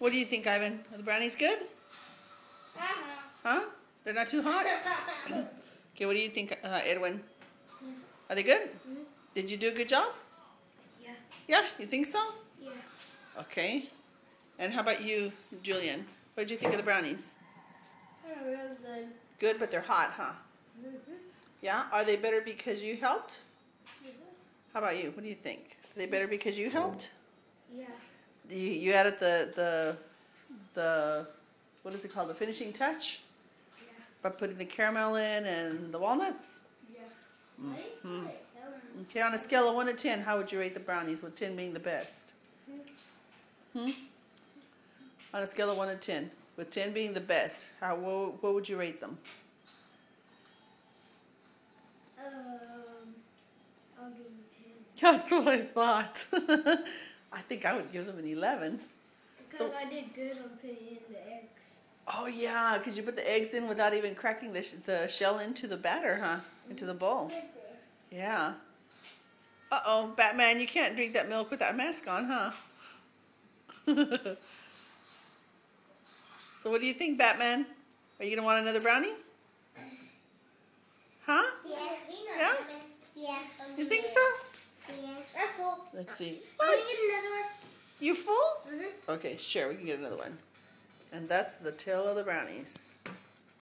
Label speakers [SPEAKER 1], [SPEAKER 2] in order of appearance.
[SPEAKER 1] What do you think, Ivan? Are the brownies good? Huh? They're not too hot? Okay, what do you think, Edwin? Are they good? Did you do a good job?
[SPEAKER 2] Yeah.
[SPEAKER 1] Yeah, you think so?
[SPEAKER 2] Yeah.
[SPEAKER 1] Okay. And how about you, Julian? What did you think of the brownies?
[SPEAKER 2] They're real good.
[SPEAKER 1] Good, but they're hot, huh? Yeah? Are they better because you helped? How about you? What do you think? Are they better because you helped?
[SPEAKER 2] Yeah.
[SPEAKER 1] You added the what is it called? The finishing touch?
[SPEAKER 2] Yeah.
[SPEAKER 1] By putting the caramel in and the walnuts?
[SPEAKER 2] Yeah.
[SPEAKER 1] Okay, on a scale of 1 to 10, how would you rate the brownies, with 10 being the best? On a scale of 1 to 10, with 10 being the best, what would you rate them?
[SPEAKER 2] I'll give them 10.
[SPEAKER 1] That's what I thought. I think I would give them an 11.
[SPEAKER 2] Because I did good on putting in the eggs.
[SPEAKER 1] Oh yeah, because you put the eggs in without even cracking the shell into the batter, huh? Into the bowl. Yeah. Uh-oh, Batman, you can't drink that milk with that mask on, huh? So what do you think, Batman? Are you going to want another brownie? Huh?
[SPEAKER 2] Yeah.
[SPEAKER 1] Yeah?
[SPEAKER 2] Yeah.
[SPEAKER 1] You think so?
[SPEAKER 2] Yeah. That's cool.
[SPEAKER 1] Let's see.
[SPEAKER 2] Can
[SPEAKER 1] What?
[SPEAKER 2] we get another one?
[SPEAKER 1] You full?
[SPEAKER 2] Mm-hmm.
[SPEAKER 1] Okay, sure, we can get another one. And that's the tail of the brownies.